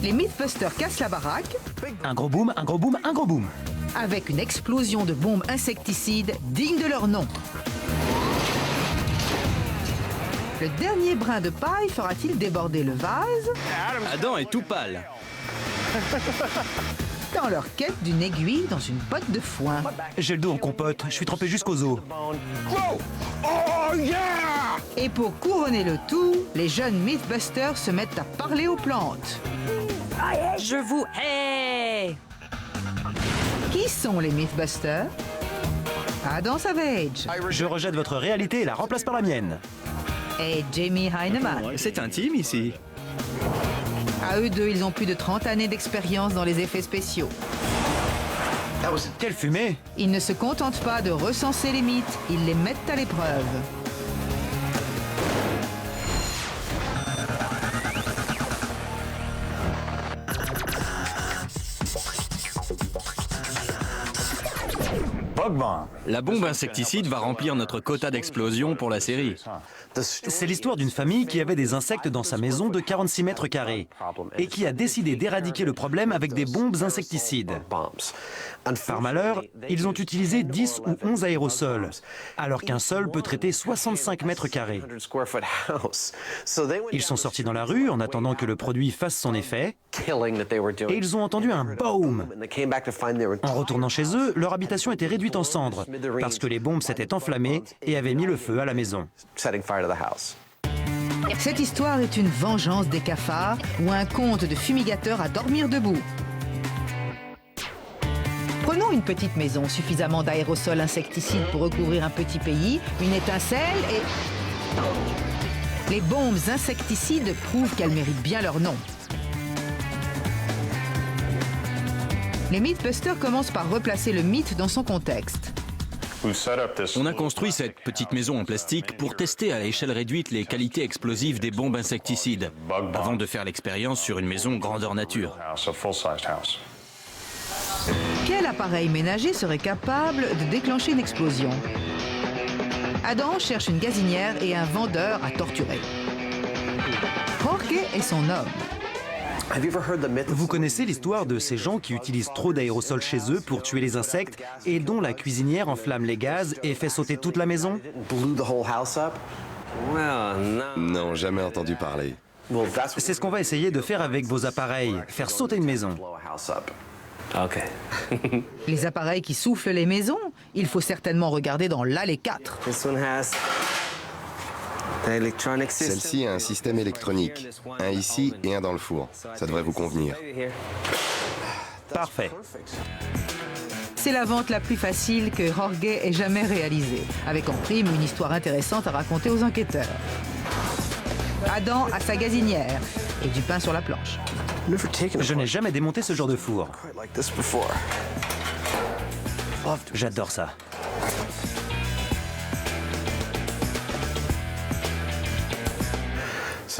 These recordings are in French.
Les Mythbusters cassent la baraque Un gros boom, un gros boom, un gros boom. avec une explosion de bombes insecticides digne de leur nom. Le dernier brin de paille fera-t-il déborder le vase Adam est tout pâle. dans leur quête d'une aiguille dans une botte de foin? J'ai le dos en compote, je suis trempé jusqu'aux os. Et pour couronner le tout, les jeunes Mythbusters se mettent à parler aux plantes. Je vous hais! Qui sont les Mythbusters? Adam Savage Je rejette votre réalité et la remplace par la mienne. et Jamie Heineman. C'est intime ici. À eux deux, ils ont plus de 30 années d'expérience dans les effets spéciaux. Quelle fumée! Ils ne se contentent pas de recenser les mythes, ils les mettent à l'épreuve. La bombe insecticide va remplir notre quota d'explosion pour la série. C'est l'histoire d'une famille qui avait des insectes dans sa maison de 46 mètres carrés et qui a décidé d'éradiquer le problème avec des bombes insecticides. Par malheur, ils ont utilisé 10 ou 11 aérosols, alors qu'un seul peut traiter 65 mètres carrés. Ils sont sortis dans la rue en attendant que le produit fasse son effet et ils ont entendu un boom. En retournant chez eux, leur habitation était réduite en cendres parce que les bombes s'étaient enflammées et avaient mis le feu à la maison. Cette histoire est une vengeance des cafards ou un conte de fumigateur à dormir debout. Prenons une petite maison, suffisamment d'aérosols insecticides pour recouvrir un petit pays, une étincelle et... Les bombes insecticides prouvent qu'elles méritent bien leur nom. Les Mythbusters commencent par replacer le mythe dans son contexte. On a construit cette petite maison en plastique pour tester à l'échelle réduite les qualités explosives des bombes insecticides, avant de faire l'expérience sur une maison grandeur nature. Quel appareil ménager serait capable de déclencher une explosion? Adam cherche une gazinière et un vendeur à torturer. Jorge est son homme. Vous connaissez l'histoire de ces gens qui utilisent trop d'aérosols chez eux pour tuer les insectes et dont la cuisinière enflamme les gaz et fait sauter toute la maison? Non, jamais entendu parler. C'est ce qu'on va essayer de faire avec vos appareils, faire sauter une maison. Les appareils qui soufflent les maisons, il faut certainement regarder dans l'allée 4. Celle-ci a un système électronique, un ici et un dans le four. Ça devrait vous convenir. Parfait. C'est la vente la plus facile que Jorge ait jamais réalisée, avec en prime une histoire intéressante à raconter aux enquêteurs. Adam a sa gazinière et du pain sur la planche. Je n'ai jamais démonté ce genre de four. J'adore ça.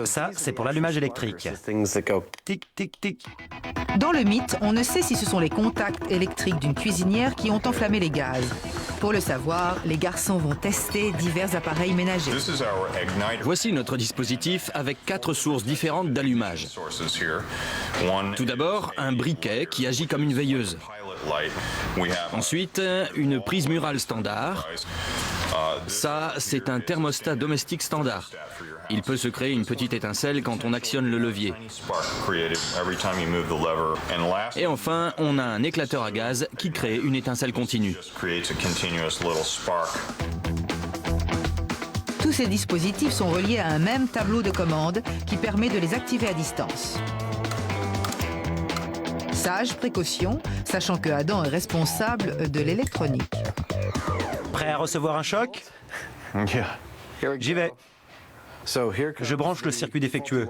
Ça, c'est pour l'allumage électrique. Tic, tic, tic. Dans le mythe, on ne sait si ce sont les contacts électriques d'une cuisinière qui ont enflammé les gaz. Pour le savoir, les garçons vont tester divers appareils ménagers. Voici notre dispositif avec 4 sources différentes d'allumage. Tout d'abord, un briquet qui agit comme une veilleuse. Ensuite, une prise murale standard. Ça, c'est un thermostat domestique standard. Il peut se créer une petite étincelle quand on actionne le levier. Et enfin, on a un éclateur à gaz qui crée une étincelle continue. Tous ces dispositifs sont reliés à un même tableau de commande qui permet de les activer à distance. Sage précaution, sachant que Adam est responsable de l'électronique. Prêt à recevoir un choc? J'y vais. Je branche le circuit défectueux.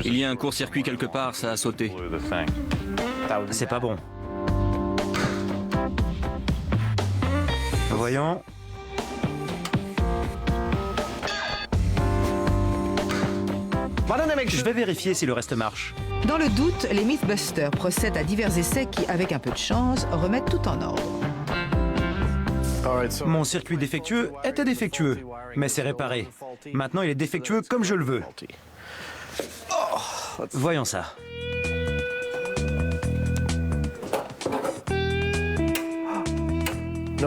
Il y a un court-circuit quelque part, ça a sauté. C'est pas bon. Voyons. Je vais vérifier si le reste marche. Dans le doute, les Mythbusters procèdent à divers essais qui, avec un peu de chance, remettent tout en ordre. Mon circuit défectueux était défectueux, mais c'est réparé. Maintenant, il est défectueux comme je le veux. Voyons ça.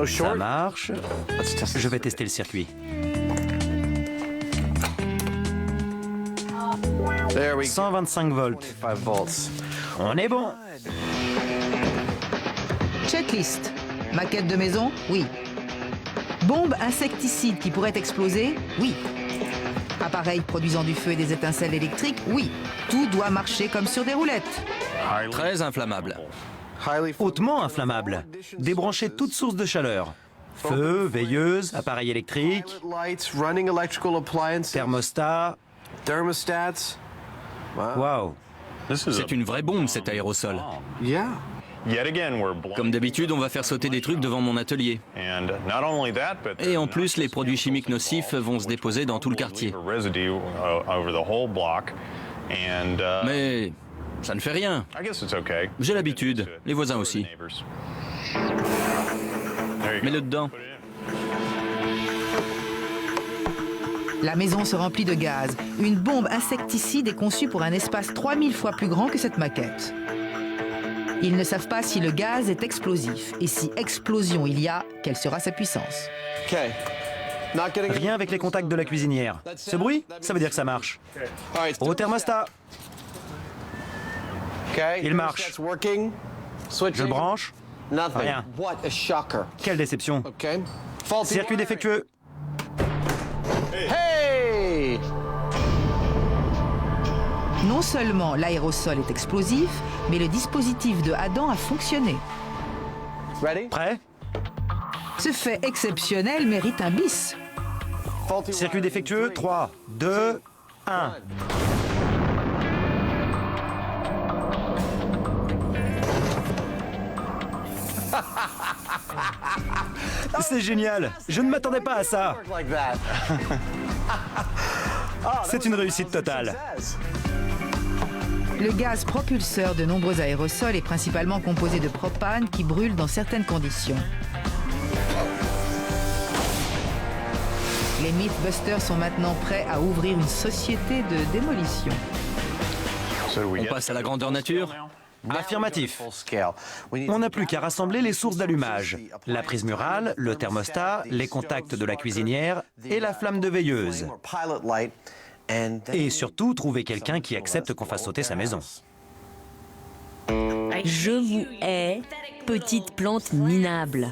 Ça marche. Je vais tester le circuit. 125 volts. On est bon. Checklist. Maquette de maison? Oui. Bombe insecticide qui pourrait exploser? Oui. Appareil produisant du feu et des étincelles électriques? Oui. Tout doit marcher comme sur des roulettes. Très inflammable. Hautement inflammable. Débrancher toute source de chaleur. Feu, veilleuse, appareil électrique, thermostat. Waouh. C'est une vraie bombe, cet aérosol. Comme d'habitude, on va faire sauter des trucs devant mon atelier. Et en plus, les produits chimiques nocifs vont se déposer dans tout le quartier. Mais ça ne fait rien. J'ai l'habitude, les voisins aussi. Mets-le dedans. La maison se remplit de gaz. Une bombe insecticide est conçue pour un espace 3000 fois plus grand que cette maquette. Ils ne savent pas si le gaz est explosif. Et si explosion il y a, quelle sera sa puissance? Rien avec les contacts de la cuisinière. Ce bruit, ça veut dire que ça marche. Au thermostat. Il marche. Je le branche. Rien. Quelle déception. Circuit défectueux. Non seulement l'aérosol est explosif, mais le dispositif de Adam a fonctionné. Prêt? Ce fait exceptionnel mérite un bis. Circuit défectueux. 3, 2, 1. C'est génial. Je ne m'attendais pas à ça. C'est une réussite totale. Le gaz propulseur de nombreux aérosols est principalement composé de propane qui brûle dans certaines conditions. Les Mythbusters sont maintenant prêts à ouvrir une société de démolition. On passe à la grandeur nature? Affirmatif. On n'a plus qu'à rassembler les sources d'allumage. La prise murale, le thermostat, les contacts de la cuisinière et la flamme de veilleuse. Et surtout, trouver quelqu'un qui accepte qu'on fasse sauter sa maison. Je vous hais, petite plante minable.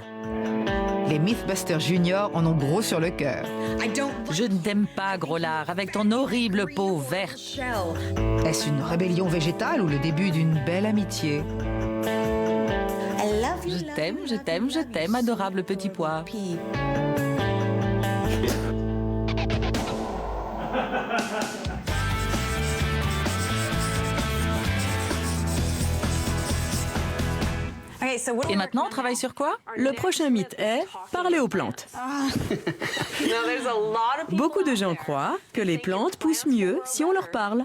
Les Mythbusters Junior en ont gros sur le cœur. Je ne t'aime pas, gros lard, avec ton horrible peau verte. Est-ce une rébellion végétale ou le début d'une belle amitié? Je t'aime, je t'aime, je t'aime, adorable petit pois. Et maintenant, on travaille sur quoi? Le prochain mythe est parler aux plantes. Beaucoup de gens croient que les plantes poussent mieux si on leur parle.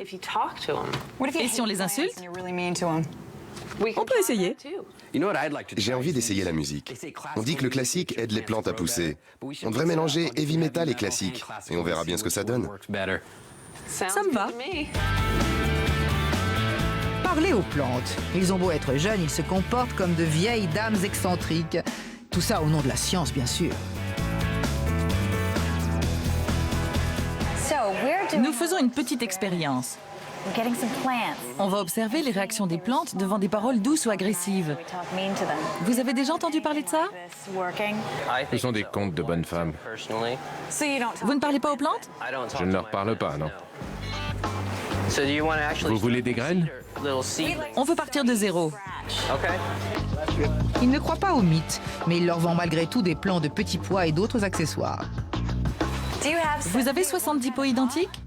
Et si on les insulte? On peut essayer. J'ai envie d'essayer la musique. On dit que le classique aide les plantes à pousser. On devrait mélanger heavy metal et classique. Et on verra bien ce que ça donne. Ça me va. Parler aux plantes. Ils ont beau être jeunes, ils se comportent comme de vieilles dames excentriques. Tout ça au nom de la science, bien sûr. Nous faisons une petite expérience. On va observer les réactions des plantes devant des paroles douces ou agressives. Vous avez déjà entendu parler de ça? Ce sont des contes de bonnes femmes. Vous ne parlez pas aux plantes? Je ne leur parle pas, non. Vous voulez des graines? On veut partir de zéro. Ils ne croient pas aux mythes, mais ils leur vendent malgré tout des plants de petits pois et d'autres accessoires. Vous avez 70 pots identiques?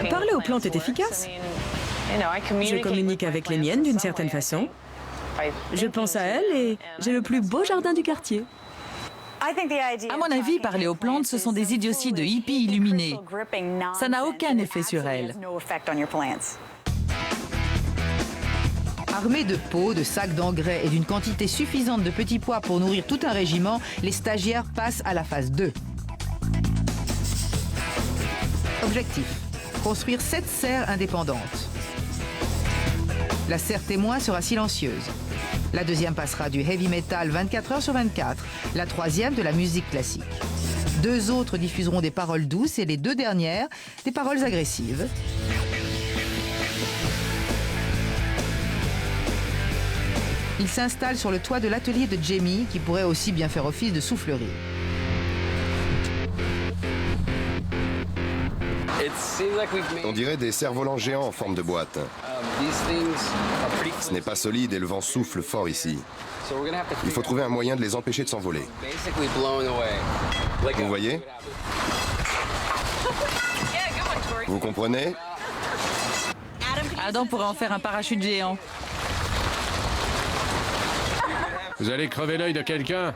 Parler aux plantes est efficace. Je communique avec les miennes d'une certaine façon. Je pense à elles et j'ai le plus beau jardin du quartier. À mon avis, parler aux plantes, ce sont des idioties de hippies illuminés. Ça n'a aucun effet sur elles. Armés de pots, de sacs d'engrais et d'une quantité suffisante de petits pois pour nourrir tout un régiment, les stagiaires passent à la phase 2. Objectif: construire 7 serres indépendantes. La serre témoin sera silencieuse. La deuxième passera du heavy metal 24 heures sur 24. La troisième de la musique classique. 2 autres diffuseront des paroles douces et les 2 dernières des paroles agressives. Il s'installe sur le toit de l'atelier de Jamie, qui pourrait aussi bien faire office de soufflerie. On dirait des cerfs-volants géants en forme de boîte. Ce n'est pas solide et le vent souffle fort ici. Il faut trouver un moyen de les empêcher de s'envoler. Vous voyez? Vous comprenez? Adam pourrait en faire un parachute géant. Vous allez crever l'œil de quelqu'un?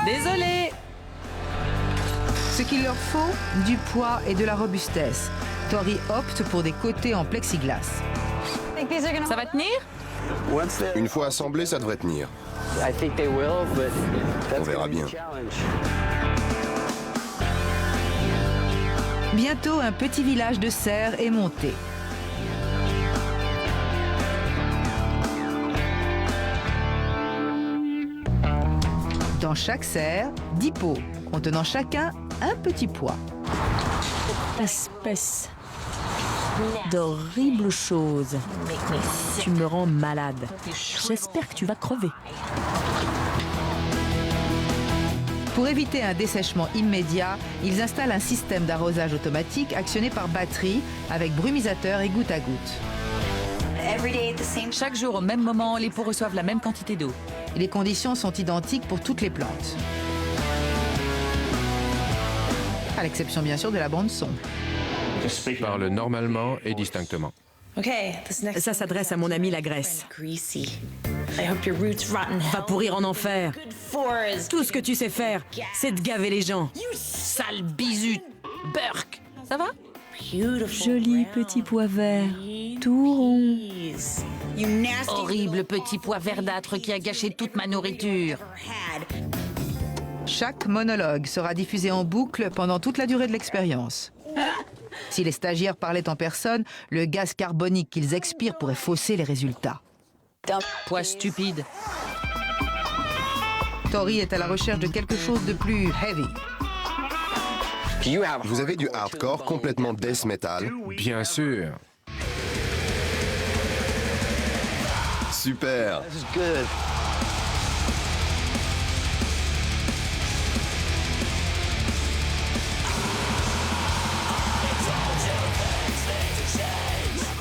Désolé. Ce qu'il leur faut, du poids et de la robustesse. Tori opte pour des côtés en plexiglas. Ça va tenir? Une fois assemblés, ça devrait tenir. On verra bien. Bientôt, un petit village de serres est monté. Dans chaque serre, 10 pots, contenant chacun un petit pois. Espèce d'horrible chose. Tu me rends malade. J'espère que tu vas crever. Pour éviter un dessèchement immédiat, ils installent un système d'arrosage automatique actionné par batterie avec brumisateur et goutte à goutte. Chaque jour, au même moment, les pots reçoivent la même quantité d'eau. Les conditions sont identiques pour toutes les plantes. À l'exception bien sûr de la bande son. Parle normalement et distinctement. Ça s'adresse à mon ami la Grèce. Va pourrir en enfer. Tout ce que tu sais faire, c'est de gaver les gens. Sale bisu, Burke. Ça va? Joli petit pois vert, tout rond. Horrible petit pois verdâtre qui a gâché toute ma nourriture. Chaque monologue sera diffusé en boucle pendant toute la durée de l'expérience. Si les stagiaires parlaient en personne, le gaz carbonique qu'ils expirent pourrait fausser les résultats. Pois stupide. Tori est à la recherche de quelque chose de plus heavy. Vous avez du hardcore complètement death metal. Bien sûr. Super.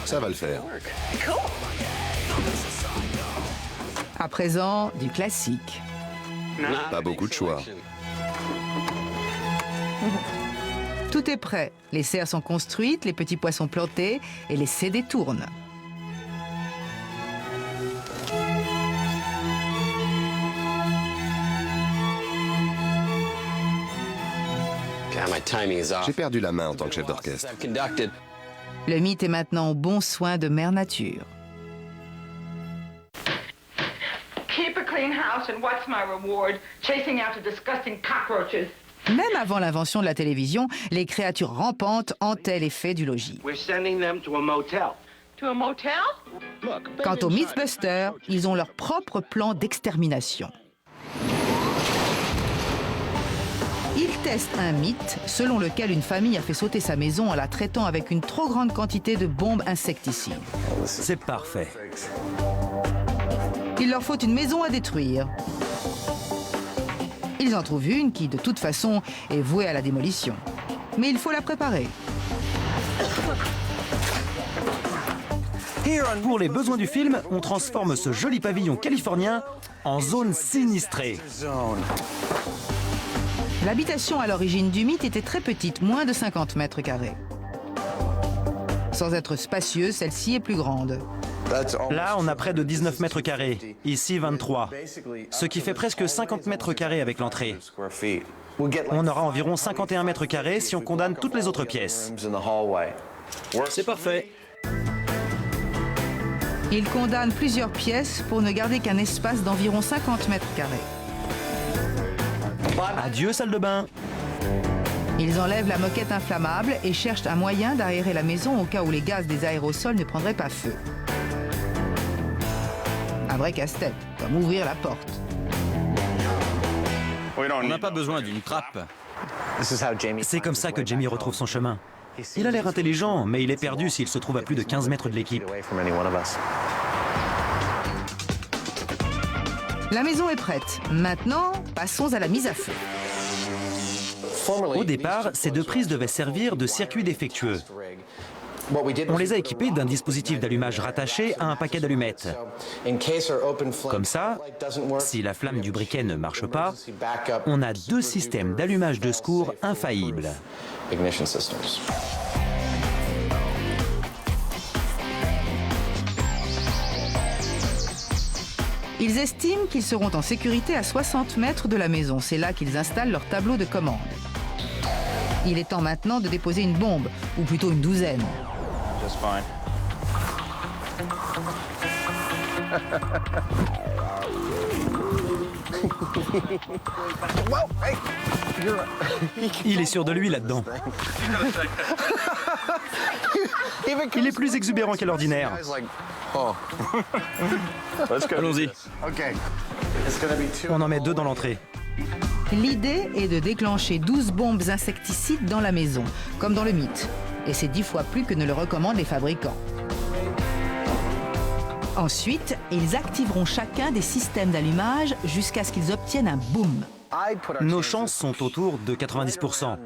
Ça va le faire. À présent, du classique. Pas beaucoup de choix. Tout est prêt. Les serres sont construites, les petits pois sont plantés et les CD tournent. J'ai perdu la main en tant que chef d'orchestre. Le mythe est maintenant au bon soin de Mère Nature. Keep a clean house and what's my reward? Chasing after disgusting cockroaches. Même avant l'invention de la télévision, les créatures rampantes hantaient les faits du logis. We're sending them to a motel. To a motel? Quant aux Mythbusters, ils ont leur propre plan d'extermination. Ils testent un mythe selon lequel une famille a fait sauter sa maison en la traitant avec une trop grande quantité de bombes insecticides. C'est parfait. Il leur faut une maison à détruire. Ils en trouvent une qui, de toute façon, est vouée à la démolition. Mais il faut la préparer. Pour les besoins du film, on transforme ce joli pavillon californien en zone sinistrée. L'habitation à l'origine du mythe était très petite, moins de 50 mètres carrés. Sans être spacieuse, celle-ci est plus grande. Là, on a près de 19 mètres carrés. Ici, 23. Ce qui fait presque 50 mètres carrés avec l'entrée. On aura environ 51 mètres carrés si on condamne toutes les autres pièces. C'est parfait. Ils condamnent plusieurs pièces pour ne garder qu'un espace d'environ 50 mètres carrés. Adieu, salle de bain. Ils enlèvent la moquette inflammable et cherchent un moyen d'aérer la maison au cas où les gaz des aérosols ne prendraient pas feu. Un vrai casse-tête, comme ouvrir la porte. On n'a pas besoin d'une trappe. C'est comme ça que Jamie retrouve son chemin. Il a l'air intelligent, mais il est perdu s'il se trouve à plus de 15 mètres de l'équipe. La maison est prête. Maintenant, passons à la mise à feu. Au départ, ces deux prises devaient servir de circuit défectueux. On les a équipées d'un dispositif d'allumage rattaché à un paquet d'allumettes. Comme ça, si la flamme du briquet ne marche pas, on a deux systèmes d'allumage de secours infaillibles. Ils estiment qu'ils seront en sécurité à 60 mètres de la maison. C'est là qu'ils installent leur tableau de commande. Il est temps maintenant de déposer une bombe, ou plutôt une douzaine. Il est sûr de lui là-dedans. Il est plus exubérant qu'à l'ordinaire. Allons-y. On en met deux dans l'entrée. L'idée est de déclencher 12 bombes insecticides dans la maison, comme dans le mythe. Et c'est 10 fois plus que ne le recommandent les fabricants. Ensuite, ils activeront chacun des systèmes d'allumage jusqu'à ce qu'ils obtiennent un boom. Nos chances sont autour de 90%.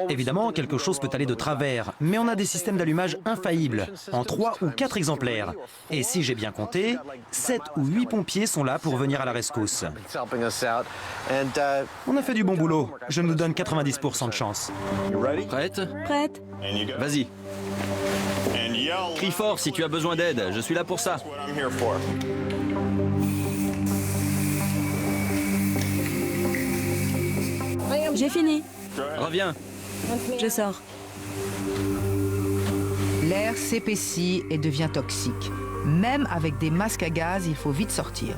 Évidemment, quelque chose peut aller de travers, mais on a des systèmes d'allumage infaillibles, en 3 ou 4 exemplaires. Et si j'ai bien compté, 7 ou 8 pompiers sont là pour venir à la rescousse. On a fait du bon boulot. Je nous donne 90% de chance. Prête? Prête? Vas-y. Crie fort si tu as besoin d'aide, je suis là pour ça. J'ai fini. Reviens. Je sors. L'air s'épaissit et devient toxique. Même avec des masques à gaz, il faut vite sortir.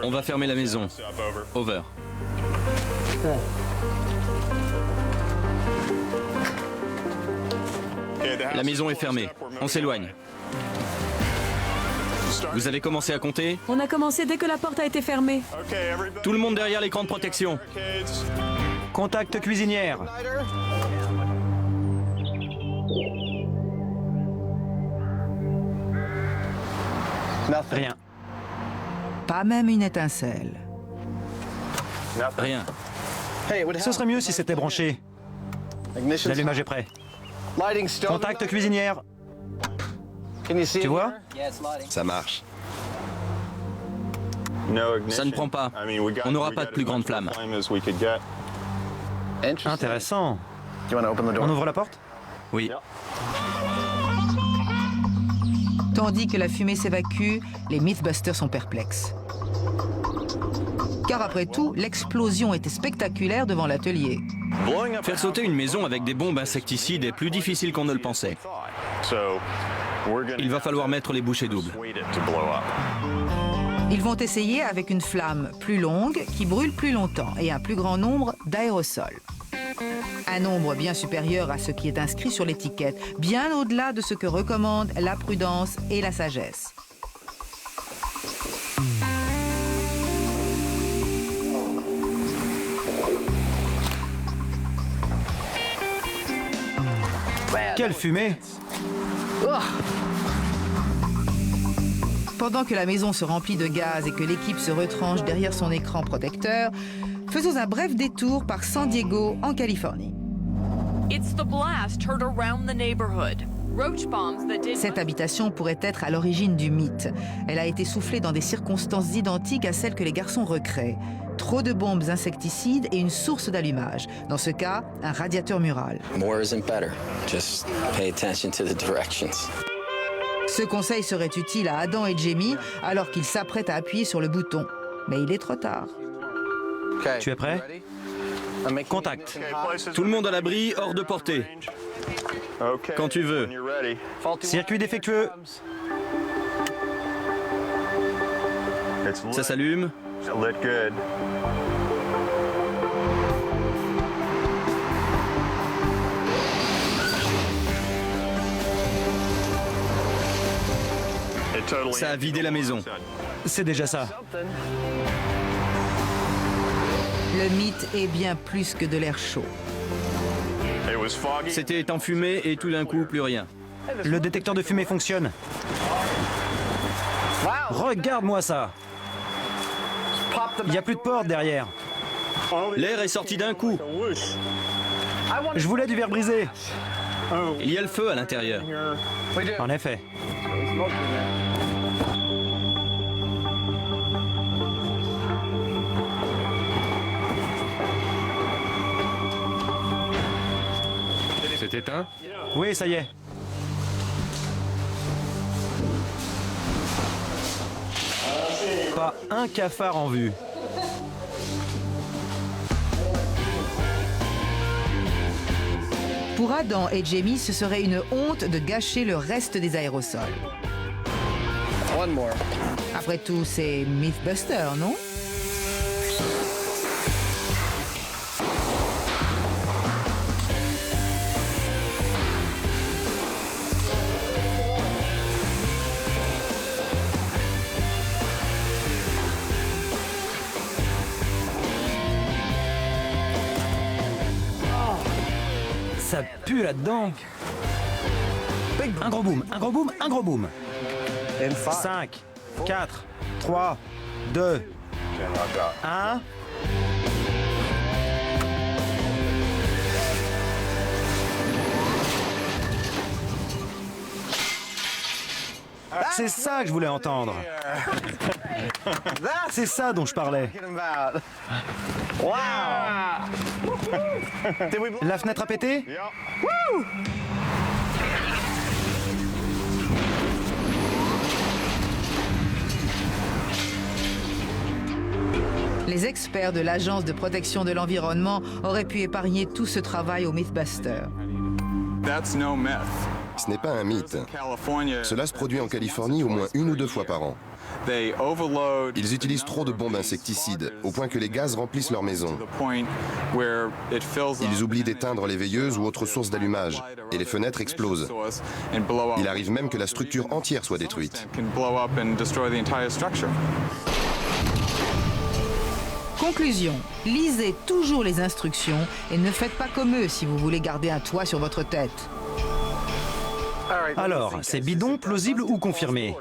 On va fermer la maison. Over. La maison est fermée. On s'éloigne. Vous avez commencé à compter? On a commencé dès que la porte a été fermée. Tout le monde derrière l'écran de protection. Contact cuisinière. Rien. Pas même une étincelle. Rien. Ce serait mieux si c'était branché. L'allumage est prêt. Contact cuisinière. Tu vois? Ça marche. Ça ne prend pas. On n'aura pas de plus grande flamme. Intéressant. On ouvre la porte? Oui. Tandis que la fumée s'évacue, les Mythbusters sont perplexes. Car après tout, l'explosion était spectaculaire devant l'atelier. Faire sauter une maison avec des bombes insecticides est plus difficile qu'on ne le pensait. Il va falloir mettre les bouchées doubles. Ils vont essayer avec une flamme plus longue qui brûle plus longtemps et un plus grand nombre d'aérosols. Un nombre bien supérieur à ce qui est inscrit sur l'étiquette, bien au-delà de ce que recommandent la prudence et la sagesse. Quelle fumée! Pendant que la maison se remplit de gaz et que l'équipe se retranche derrière son écran protecteur, faisons un bref détour par San Diego, en Californie. Cette habitation pourrait être à l'origine du mythe. Elle a été soufflée dans des circonstances identiques à celles que les garçons recréent. Trop de bombes insecticides et une source d'allumage. Dans ce cas, un radiateur mural. More isn't better. Just pay attention to the directions. Ce conseil serait utile à Adam et Jamie alors qu'ils s'apprêtent à appuyer sur le bouton. Mais il est trop tard. Tu es prêt? Contact. Tout le monde à l'abri, hors de portée. Quand tu veux. Circuit défectueux. Ça s'allume. Ça a vidé la maison. C'est déjà ça. Le mythe est bien plus que de l'air chaud. C'était enfumé et tout d'un coup, plus rien. Le détecteur de fumée fonctionne. Regarde-moi ça. Il n'y a plus de porte derrière. L'air est sorti d'un coup. Je voulais du verre brisé. Il y a le feu à l'intérieur. En effet. C'est éteint? Oui, ça y est. Pas un cafard en vue. Pour Adam et Jamie, ce serait une honte de gâcher le reste des aérosols. Après tout, c'est Mythbuster, non? Ça pue là-dedans. Un gros boom, un gros boom, un gros boom. 5, 4, 3, 2, 1. C'est ça que je voulais entendre. C'est ça dont je parlais. La fenêtre a pété? Les experts de l'Agence de protection de l'environnement auraient pu épargner tout ce travail au Mythbuster. Ce n'est pas un mythe. Cela se produit en Californie au moins 1 ou 2 fois par an. Ils utilisent trop de bombes insecticides, au point que les gaz remplissent leur maison. Ils oublient d'éteindre les veilleuses ou autres sources d'allumage, et les fenêtres explosent. Il arrive même que la structure entière soit détruite. Conclusion, lisez toujours les instructions et ne faites pas comme eux si vous voulez garder un toit sur votre tête. Alors, c'est bidon, plausible ou confirmé?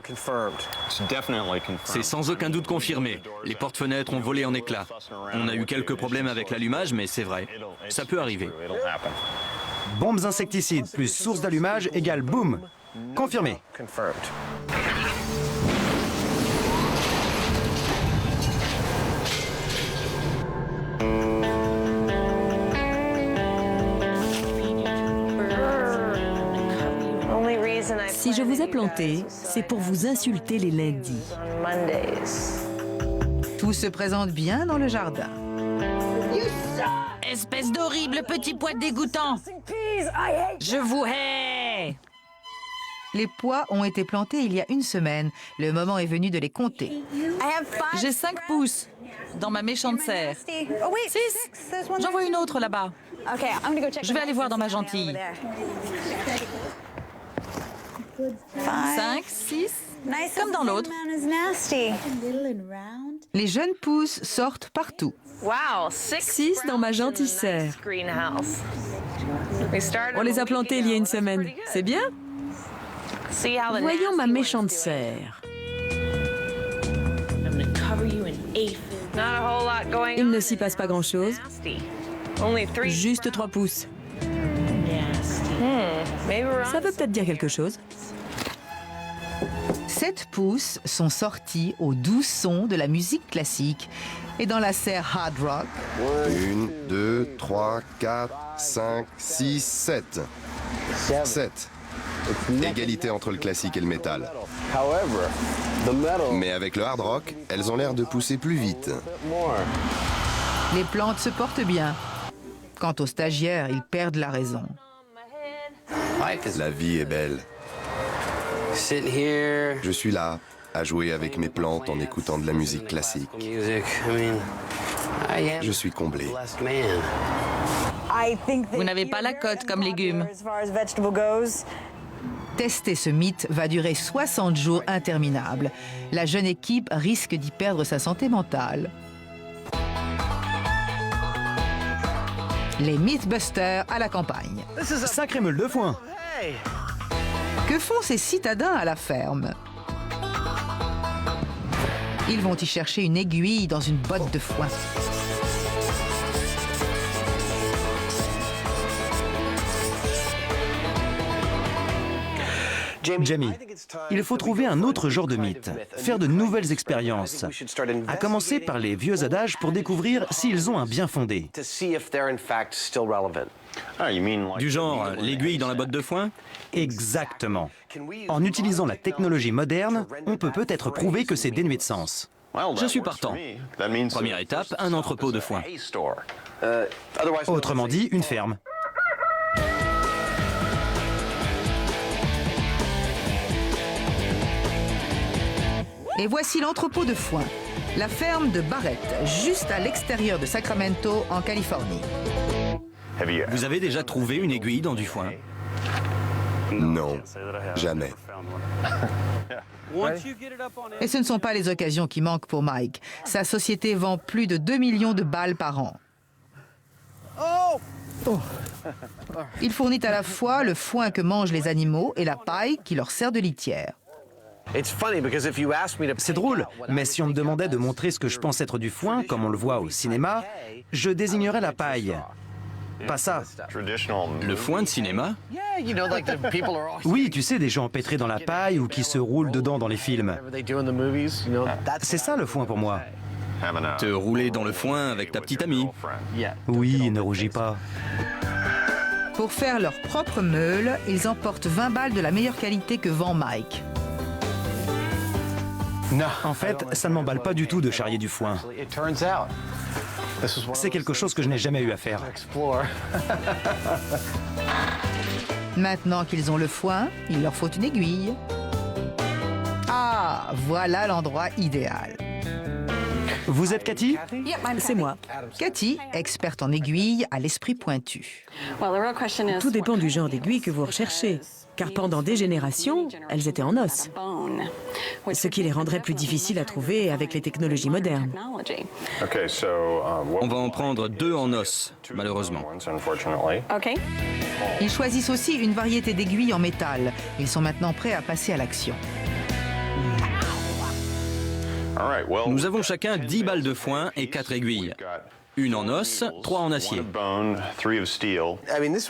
C'est sans aucun doute confirmé. Les portes-fenêtres ont volé en éclats. On a eu quelques problèmes avec l'allumage, mais c'est vrai. Ça peut arriver. Bombes insecticides plus source d'allumage égale boum. Confirmé. Si je vous ai planté, c'est pour vous insulter les lundis. Tout se présente bien dans le jardin. Espèce d'horrible petit pois dégoûtant! Je vous hais! Les pois ont été plantés il y a 1 semaine. Le moment est venu de les compter. J'ai 5 pouces dans ma méchante serre. 6. J'en vois une autre là-bas. Je vais aller voir dans ma gentille. 5, 6, comme dans l'autre. Les jeunes pousses sortent partout. 6 dans ma gentille serre. On les a plantés il y a 1 semaine. C'est bien? Voyons ma méchante serre. Il ne s'y passe pas grand-chose. Juste 3 pouces. Ça veut peut-être dire quelque chose. 7 pousses sont sortis au doux son de la musique classique et dans la serre hard rock. 1, 2, 3, 4, 5, 6, 7. 7. Égalité entre le classique et le métal. Mais avec le hard rock, elles ont l'air de pousser plus vite. Les plantes se portent bien. Quant aux stagiaires, ils perdent la raison. La vie est belle. Je suis là, à jouer avec mes plantes en écoutant de la musique classique. Je suis comblé. Vous n'avez pas la cote comme légumes. Tester ce mythe va durer 60 jours interminables. La jeune équipe risque d'y perdre sa santé mentale. Les Mythbusters à la campagne. Sacré meule de foin. Que font ces citadins à la ferme? Ils vont y chercher une aiguille dans une botte de foin. Jamie, il faut trouver un autre genre de mythe, faire de nouvelles expériences, à commencer par les vieux adages pour découvrir s'ils ont un bien fondé. Du genre, l'aiguille dans la botte de foin? Exactement. En utilisant la technologie moderne, on peut peut-être prouver que c'est dénué de sens. Je suis partant. Première étape, un entrepôt de foin. Autrement dit, une ferme. Et voici l'entrepôt de foin, la ferme de Barrett, juste à l'extérieur de Sacramento, en Californie. Vous avez déjà trouvé une aiguille dans du foin? Non, jamais. Et ce ne sont pas les occasions qui manquent pour Mike. Sa société vend plus de 2 millions de balles par an. Il fournit à la fois le foin que mangent les animaux et la paille qui leur sert de litière. C'est drôle, mais si on me demandait de montrer ce que je pense être du foin, comme on le voit au cinéma, je désignerais la paille. Pas ça. Le foin de cinéma? Oui, tu sais, des gens empêtrés dans la paille ou qui se roulent dedans dans les films. C'est ça le foin pour moi. Te rouler dans le foin avec ta petite amie? Oui, ne rougis pas. Pour faire leur propre meule, ils emportent 20 balles de la meilleure qualité que vend Mike. En fait, ça ne m'emballe pas du tout de charrier du foin. C'est quelque chose que je n'ai jamais eu à faire. Maintenant qu'ils ont le foin, il leur faut une aiguille. Ah, voilà l'endroit idéal. Vous êtes Cathy? C'est moi. Cathy, experte en aiguilles, à l'esprit pointu. Tout dépend du genre d'aiguille que vous recherchez, car pendant des générations, elles étaient en os, ce qui les rendrait plus difficiles à trouver avec les technologies modernes. On va en prendre 2 en os, malheureusement. Ils choisissent aussi une variété d'aiguilles en métal. Ils sont maintenant prêts à passer à l'action. Nous avons chacun 10 balles de foin et 4 aiguilles. Une en os, 3 en acier.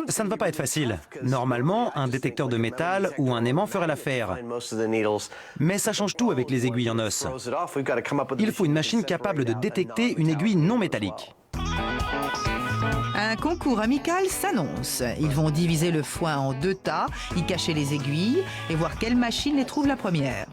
Ça ne va pas être facile. Normalement, un détecteur de métal ou un aimant ferait l'affaire. Mais ça change tout avec les aiguilles en os. Il faut une machine capable de détecter une aiguille non métallique. Un concours amical s'annonce. Ils vont diviser le foin en 2 tas, y cacher les aiguilles et voir quelle machine les trouve la première.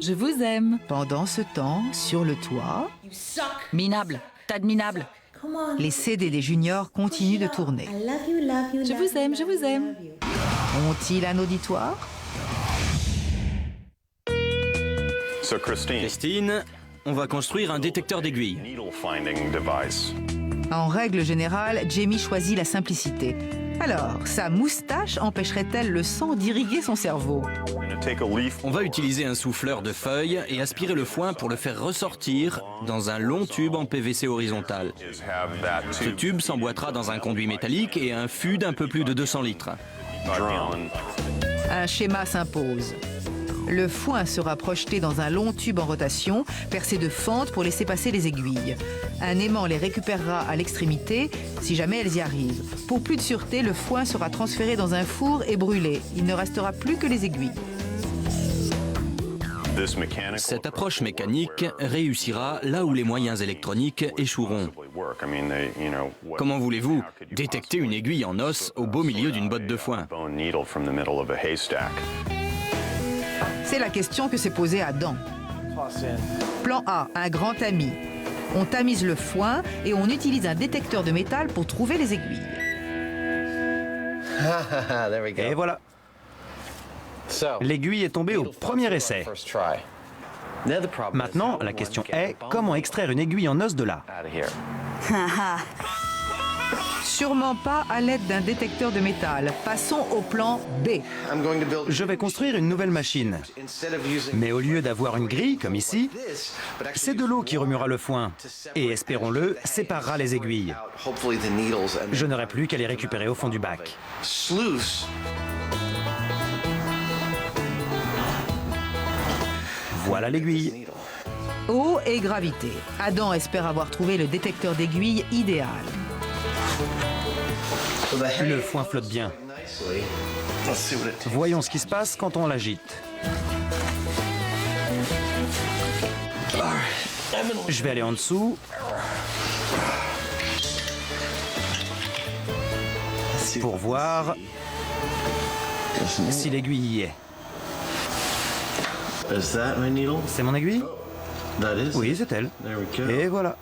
Je vous aime. Pendant ce temps, sur le toit, Minable. Tas de minables. les CD des juniors continuent de tourner. Je vous aime, je vous aime. Ont-ils un auditoire? Christine, on va construire un détecteur d'aiguilles. En règle générale, Jamie choisit la simplicité. Alors, sa moustache empêcherait-elle le sang d'irriguer son cerveau? On va utiliser un souffleur de feuilles et aspirer le foin pour le faire ressortir dans un long tube en PVC horizontal. Ce tube s'emboîtera dans un conduit métallique et un fût d'un peu plus de 200 litres. Un schéma s'impose. Le foin sera projeté dans un long tube en rotation, percé de fentes pour laisser passer les aiguilles. Un aimant les récupérera à l'extrémité, si jamais elles y arrivent. Pour plus de sûreté, le foin sera transféré dans un four et brûlé. Il ne restera plus que les aiguilles. Cette approche mécanique réussira là où les moyens électroniques échoueront. Comment voulez-vous détecter une aiguille en os au beau milieu d'une botte de foin? C'est la question que s'est posée Adam. Plan A, un grand ami. On tamise le foin et on utilise un détecteur de métal pour trouver les aiguilles. Et voilà. L'aiguille est tombée au premier essai. Maintenant, la question est, comment extraire une aiguille en os de là? Sûrement pas à l'aide d'un détecteur de métal. Passons au plan B. Je vais construire une nouvelle machine. Mais au lieu d'avoir une grille, comme ici, c'est de l'eau qui remuera le foin. Et, espérons-le, séparera les aiguilles. Je n'aurai plus qu'à les récupérer au fond du bac. Voilà l'aiguille. Eau et gravité. Adam espère avoir trouvé le détecteur d'aiguilles idéal. Le foin flotte bien. Voyons ce qui se passe quand on l'agite. Je vais aller en dessous. Pour voir si l'aiguille y est. C'est mon aiguille? Oui, c'est elle. Et voilà.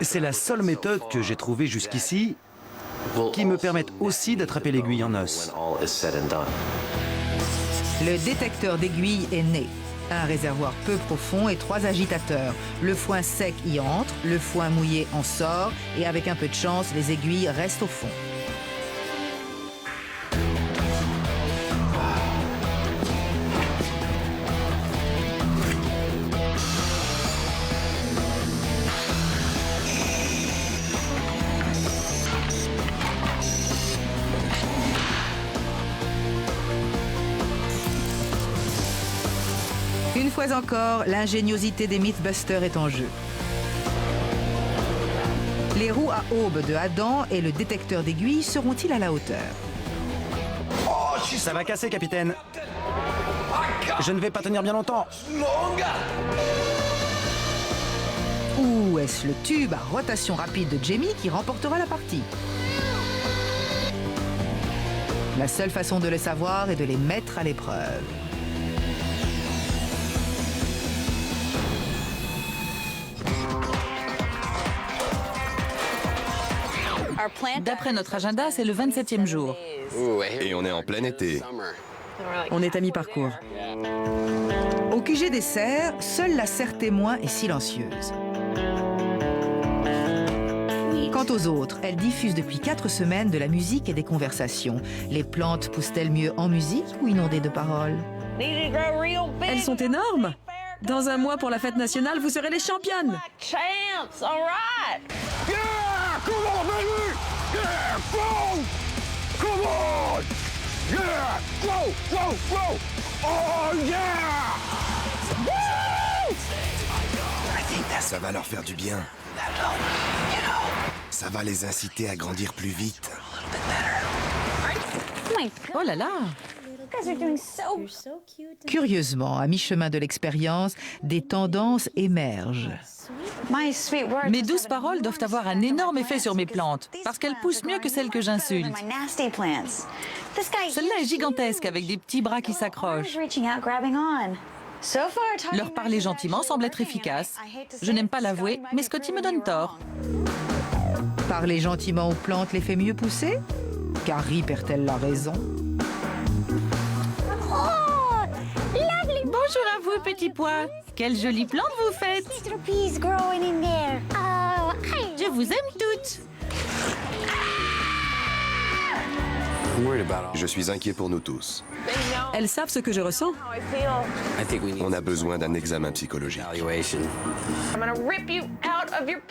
C'est la seule méthode que j'ai trouvée jusqu'ici qui me permette aussi d'attraper l'aiguille en os. Le détecteur d'aiguilles est né. Un réservoir peu profond et 3 agitateurs. Le foin sec y entre, le foin mouillé en sort et avec un peu de chance, les aiguilles restent au fond. Une fois encore, l'ingéniosité des Mythbusters est en jeu. Les roues à aubes de Adam et le détecteur d'aiguilles seront-ils à la hauteur? Ça va casser, capitaine. Je ne vais pas tenir bien longtemps. Ou est-ce le tube à rotation rapide de Jamie qui remportera la partie? La seule façon de le savoir est de les mettre à l'épreuve. D'après notre agenda, c'est le 27e jour. Et on est en plein été. On est à mi-parcours. Au QG des serres, seule la serre témoin est silencieuse. Quant aux autres, elles diffusent depuis 4 semaines de la musique et des conversations. Les plantes poussent-elles mieux en musique ou inondées de paroles? Elles sont énormes. Dans un mois pour la fête nationale, vous serez les championnes. Come on, baby! Yeah, go! Come on! Yeah! Go! Go! Go! Oh, yeah! Woo! Ça va leur faire du bien. Ça va les inciter à grandir plus vite. Oh là là! Curieusement, à mi-chemin de l'expérience, des tendances émergent. Mes douces paroles doivent avoir un énorme effet sur mes plantes, parce qu'elles poussent mieux que celles que j'insulte. Celle-là est gigantesque, avec des petits bras qui s'accrochent. Leur parler gentiment semble être efficace. Je n'aime pas l'avouer, mais Scotty me donne tort. Parler gentiment aux plantes les fait mieux pousser? Carrie perd-elle la raison? Bonjour à vous, petits pois. Quelle jolie plante vous faites. Je vous aime toutes. Je suis inquiet pour nous tous. Elles savent ce que je ressens. On a besoin d'un examen psychologique.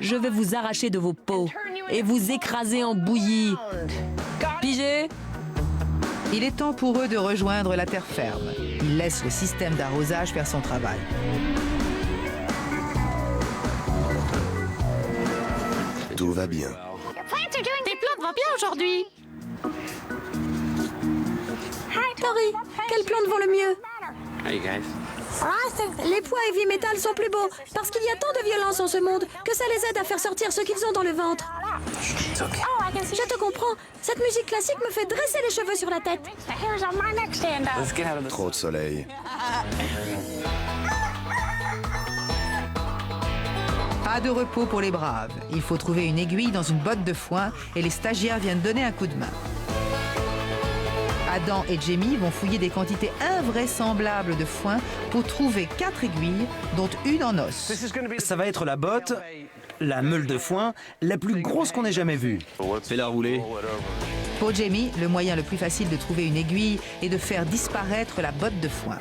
Je vais vous arracher de vos peaux et vous écraser en bouillie. Pigé? Il est temps pour eux de rejoindre la terre ferme. Ils laissent le système d'arrosage faire son travail. Tout va bien. Tes plantes vont bien aujourd'hui. Tori, quelles plantes vont le mieux? Les pois heavy metal sont plus beaux parce qu'il y a tant de violence en ce monde que ça les aide à faire sortir ce qu'ils ont dans le ventre. Je te comprends. Cette musique classique me fait dresser les cheveux sur la tête. Trop de soleil. Pas de repos pour les braves. Il faut trouver une aiguille dans une botte de foin et les stagiaires viennent donner un coup de main. Adam et Jamie vont fouiller des quantités invraisemblables de foin pour trouver 4 aiguilles, dont une en os. Ça va être la botte, la meule de foin, la plus grosse qu'on ait jamais vue. Fais-la rouler. Pour Jamie, le moyen le plus facile de trouver une aiguille est de faire disparaître la botte de foin.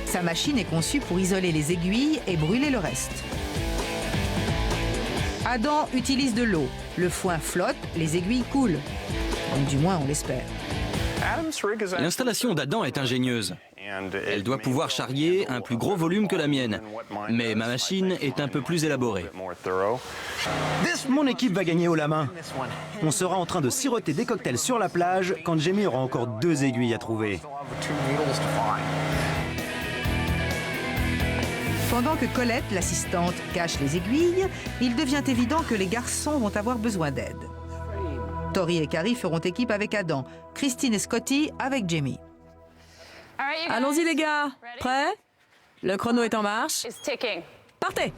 Sa machine est conçue pour isoler les aiguilles et brûler le reste. Adam utilise de l'eau. Le foin flotte, les aiguilles coulent. Donc, du moins, on l'espère. L'installation d'Adam est ingénieuse. Elle doit pouvoir charrier un plus gros volume que la mienne. Mais ma machine est un peu plus élaborée. Mon équipe va gagner haut la main. On sera en train de siroter des cocktails sur la plage quand Jamie aura encore 2 aiguilles à trouver. Pendant que Colette, l'assistante, cache les aiguilles, il devient évident que les garçons vont avoir besoin d'aide. Tori et Carrie feront équipe avec Adam, Christine et Scotty avec Jamie. Allons-y les gars. Prêts? Le chrono est en marche. Partez!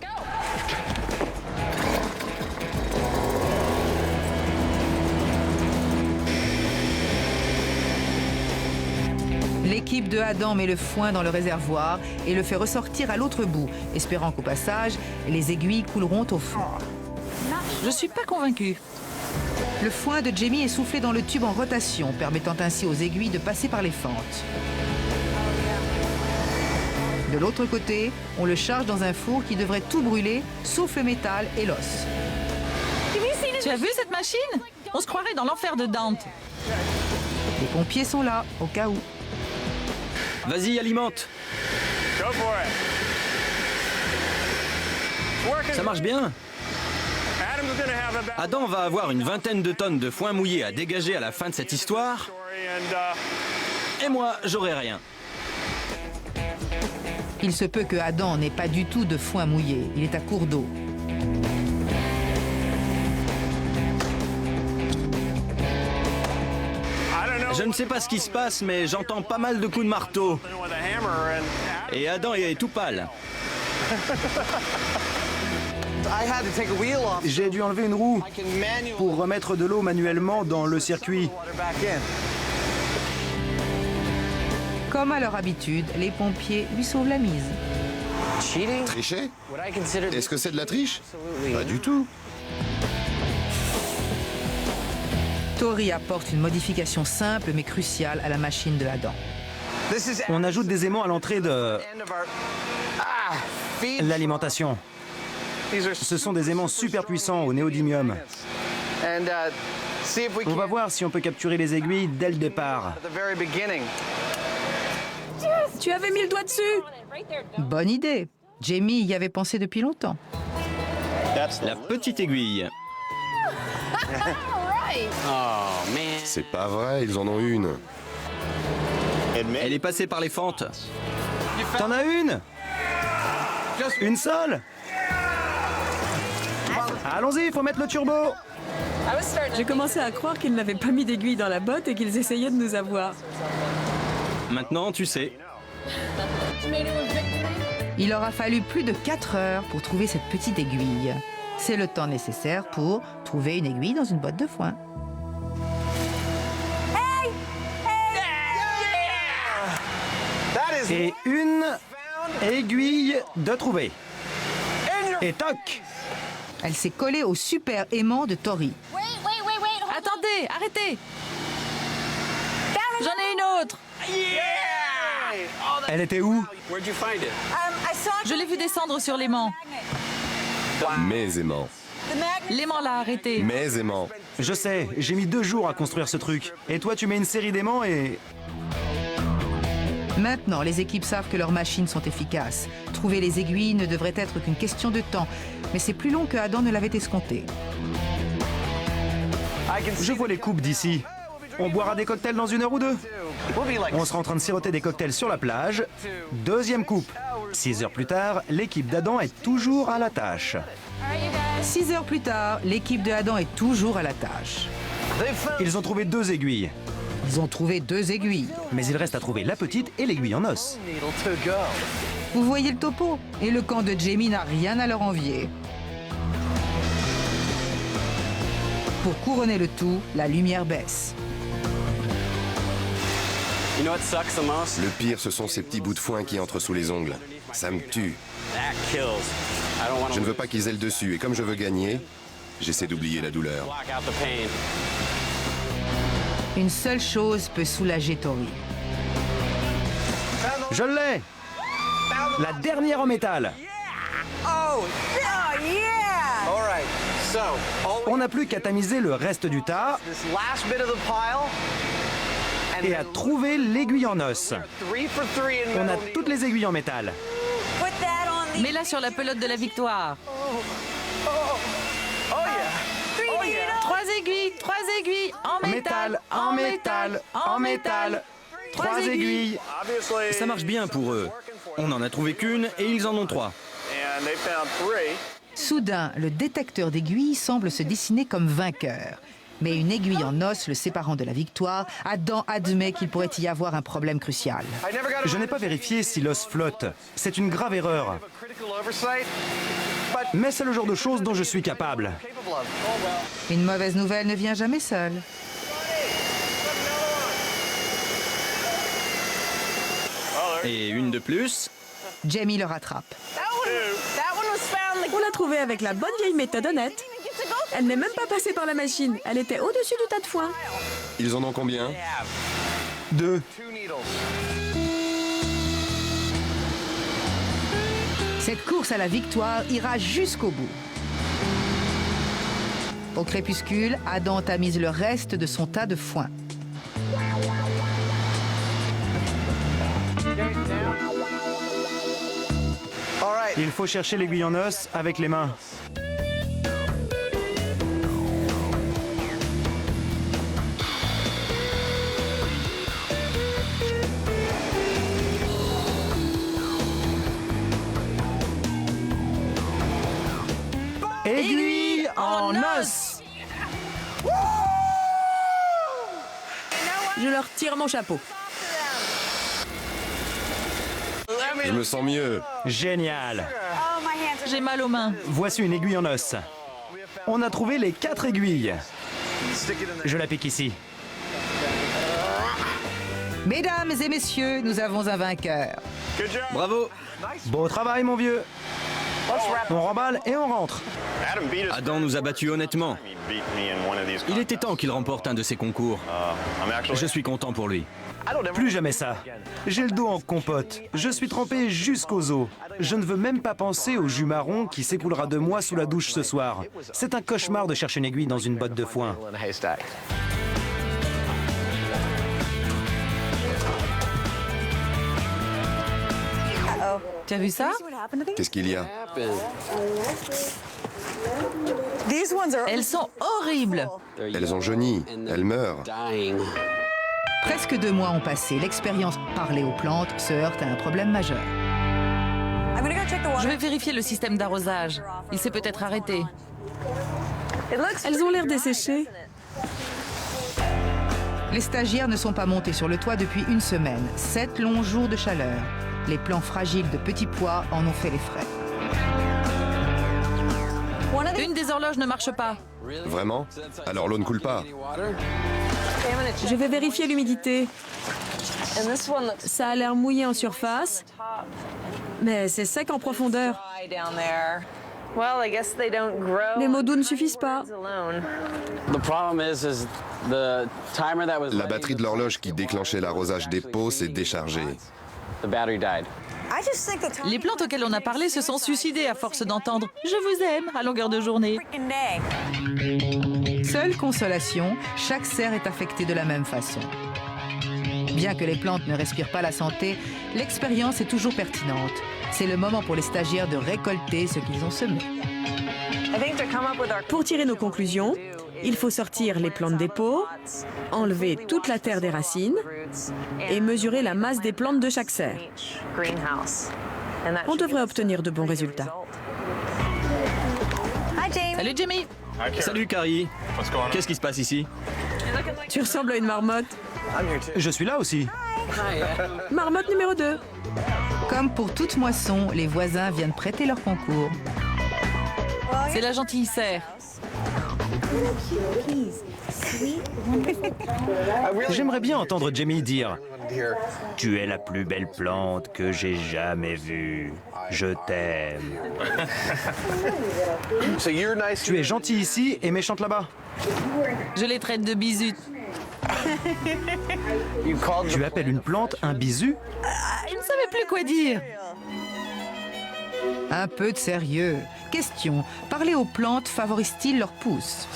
L'équipe de Adam met le foin dans le réservoir et le fait ressortir à l'autre bout, espérant qu'au passage, les aiguilles couleront au fond. Je suis pas convaincue. Le foin de Jamie est soufflé dans le tube en rotation, permettant ainsi aux aiguilles de passer par les fentes. De l'autre côté, on le charge dans un four qui devrait tout brûler, sauf le métal et l'os. Tu as vu cette machine? On se croirait dans l'enfer de Dante. Les pompiers sont là, au cas où. Vas-y, alimente. Ça marche bien. Adam va avoir une vingtaine de tonnes de foin mouillé à dégager à la fin de cette histoire. Et moi, j'aurai rien. Il se peut que Adam n'ait pas du tout de foin mouillé. Il est à court d'eau. Je ne sais pas ce qui se passe, mais j'entends pas mal de coups de marteau. Et Adam est tout pâle. J'ai dû enlever une roue pour remettre de l'eau manuellement dans le circuit. Comme à leur habitude, les pompiers lui sauvent la mise. Tricher? Est-ce que c'est de la triche? Pas du tout. Tori apporte une modification simple mais cruciale à la machine de Adam. On ajoute des aimants à l'entrée de l'alimentation. Ce sont des aimants super puissants au néodymium. On va voir si on peut capturer les aiguilles dès le départ. Tu avais mis le doigt dessus. Bonne idée. Jamie y avait pensé depuis longtemps. La petite aiguille. C'est pas vrai, ils en ont une. Elle est passée par les fentes. T'en as une? Une seule? Allons-y, il faut mettre le turbo. J'ai commencé à croire qu'ils n'avaient pas mis d'aiguille dans la botte et qu'ils essayaient de nous avoir. Maintenant, tu sais. Il aura fallu plus de 4 heures pour trouver cette petite aiguille. C'est le temps nécessaire pour trouver une aiguille dans une botte de foin. Et une aiguille de trouver. Et toc! Elle s'est collée au super aimant de Tori. Attendez, arrêtez. J'en ai une autre. Elle était où? Je l'ai vu descendre sur l'aimant. Mes aimants. L'aimant l'a arrêté. Mes aimants. Je sais, j'ai mis 2 jours à construire ce truc. Et toi, tu mets une série d'aimants et... Maintenant, les équipes savent que leurs machines sont efficaces. Trouver les aiguilles ne devrait être qu'une question de temps. Mais c'est plus long que Adam ne l'avait escompté. Je vois les coupes d'ici. On boira des cocktails dans 1 heure ou 2. On sera en train de siroter des cocktails sur la plage. 2e coupe. 6 heures plus tard, l'équipe d'Adam est toujours à la tâche. 6 heures plus tard, l'équipe de Adam est toujours à la tâche. Ils ont trouvé 2 aiguilles. Ils ont trouvé 2 aiguilles. Mais il reste à trouver la petite et l'aiguille en os. Vous voyez le topo? Et le camp de Jamie n'a rien à leur envier. Pour couronner le tout, la lumière baisse. Le pire, ce sont ces petits bouts de foin qui entrent sous les ongles. Ça me tue. Je ne veux pas qu'ils aient le dessus, et comme je veux gagner, j'essaie d'oublier la douleur. Une seule chose peut soulager Tori. Je l'ai! La dernière en métal. On n'a plus qu'à tamiser le reste du tas et à trouver l'aiguille en os. On a toutes les aiguilles en métal. Mets-la sur la pelote de la victoire. 3 aiguilles, en métal, En métal, en métal. 3 aiguilles. Ça marche bien pour eux. On n'en a trouvé qu'une et ils en ont 3. Soudain, le détecteur d'aiguilles semble se dessiner comme vainqueur. Mais une aiguille en os le séparant de la victoire, Adam admet qu'il pourrait y avoir un problème crucial. Je n'ai pas vérifié si l'os flotte. C'est une grave erreur. Mais c'est le genre de choses dont je suis capable. Une mauvaise nouvelle ne vient jamais seule. Et une de plus. Jamie le rattrape. On l'a trouvée avec la bonne vieille méthode honnête. Elle n'est même pas passée par la machine. Elle était au-dessus du tas de foin. Ils en ont combien? 2. Cette course à la victoire ira jusqu'au bout. Au crépuscule, Adam tamise le reste de son tas de foin. Il faut chercher l'aiguille en os avec les mains. Aiguille en os. Je leur tire mon chapeau. Je me sens mieux. Génial. J'ai mal aux mains. Voici une aiguille en os. On a trouvé les 4 aiguilles. Je la pique ici. Mesdames et messieurs, nous avons un vainqueur. Bravo. Beau travail, mon vieux. On remballe et on rentre. Adam nous a battus honnêtement. Il était temps qu'il remporte un de ces concours. Je suis content pour lui. Plus jamais ça. J'ai le dos en compote. Je suis trempé jusqu'aux os. Je ne veux même pas penser au jus marron qui s'écoulera de moi sous la douche ce soir. C'est un cauchemar de chercher une aiguille dans une botte de foin. Tu as vu ça? Qu'est-ce qu'il y a? Elles sont horribles. Elles ont jauni. Elles meurent. Presque 2 mois ont passé. L'expérience parler aux plantes se heurte à un problème majeur. Je vais vérifier le système d'arrosage. Il s'est peut-être arrêté. Elles ont l'air desséchées. Les stagiaires ne sont pas montés sur le toit depuis 1 semaine. 7 longs jours de chaleur. Les plants fragiles de petits pois en ont fait les frais. Une des horloges ne marche pas. Vraiment? Alors l'eau ne coule pas. Je vais vérifier l'humidité. Ça a l'air mouillé en surface, mais c'est sec en profondeur. Les mots doux ne suffisent pas. La batterie de l'horloge qui déclenchait l'arrosage des pots s'est déchargée. Les plantes auxquelles on a parlé se sont suicidées à force d'entendre « Je vous aime » à longueur de journée. Seule consolation, chaque serre est affectée de la même façon. Bien que les plantes ne respirent pas la santé, l'expérience est toujours pertinente. C'est le moment pour les stagiaires de récolter ce qu'ils ont semé. Pour tirer nos conclusions, il faut sortir les plantes des pots, enlever toute la terre des racines et mesurer la masse des plantes de chaque serre. On devrait obtenir de bons résultats. Salut Jamie. Salut Carrie. Qu'est-ce qui se passe ici? Tu ressembles à une marmotte. Je suis là aussi. Marmotte numéro 2. Comme pour toute moisson, les voisins viennent prêter leur concours. C'est la gentille serre. J'aimerais bien entendre Jamie dire « Tu es la plus belle plante que j'ai jamais vue. Je t'aime. » Tu es gentil ici et méchante là-bas. Je les traite de bisous. Tu appelles une plante un bisu? Je ne savais plus quoi dire. Un peu de sérieux. Question, parler aux plantes favorise-t-il leur pousse?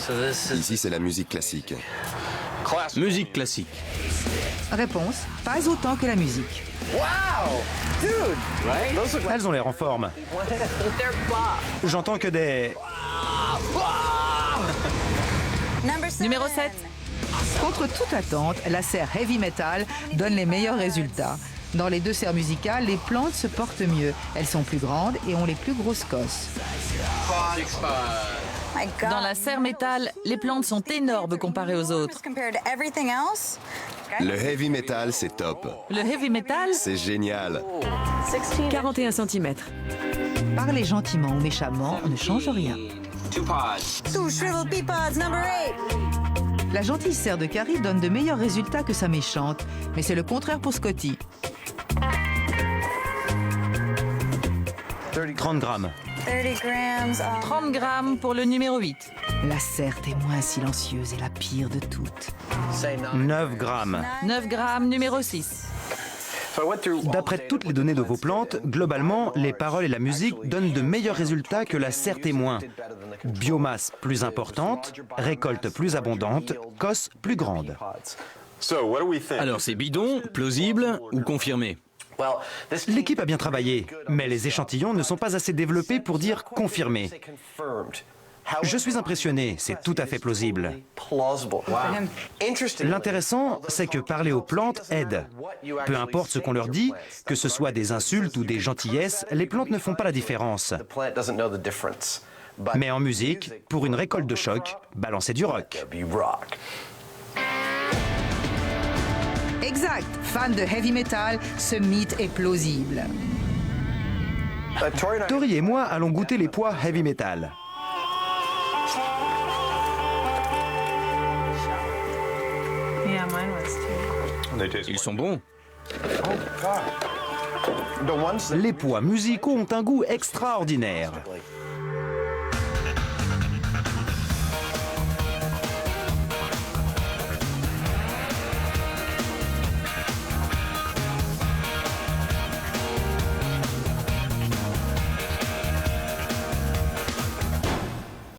Ici, c'est la musique classique. Musique classique. Réponse, pas autant que la musique. Elles ont l'air en forme. J'entends que des... Numéro 7. Contre toute attente, la serre heavy metal donne les meilleurs résultats. Dans les deux serres musicales, les plantes se portent mieux. Elles sont plus grandes et ont les plus grosses cosses. Dans la serre métal, les plantes sont énormes comparées aux autres. Le heavy metal, c'est top. Le heavy metal, C'est génial. 41 cm. Parler gentiment ou méchamment ne change rien. La gentille serre de Carrie donne de meilleurs résultats que sa méchante, mais c'est le contraire pour Scotty. 30 grammes. 30 grammes pour le numéro 8. La serre témoin silencieuse est la pire de toutes. 9 grammes. 9 grammes, numéro 6. D'après toutes les données de vos plantes, globalement, les paroles et la musique donnent de meilleurs résultats que la serre témoin. Biomasse plus importante, récolte plus abondante, cosse plus grande. Alors c'est bidon, plausible ou confirmé? L'équipe a bien travaillé, mais les échantillons ne sont pas assez développés pour dire confirmé. Je suis impressionné, c'est tout à fait plausible. L'intéressant, c'est que parler aux plantes aide. Peu importe ce qu'on leur dit, que ce soit des insultes ou des gentillesses, les plantes ne font pas la différence. Mais en musique, pour une récolte de choc, balancez du rock. Exact, fan de heavy metal, ce mythe est plausible. Tori et moi allons goûter les pois heavy metal. Ils sont bons. Les pois musicaux ont un goût extraordinaire.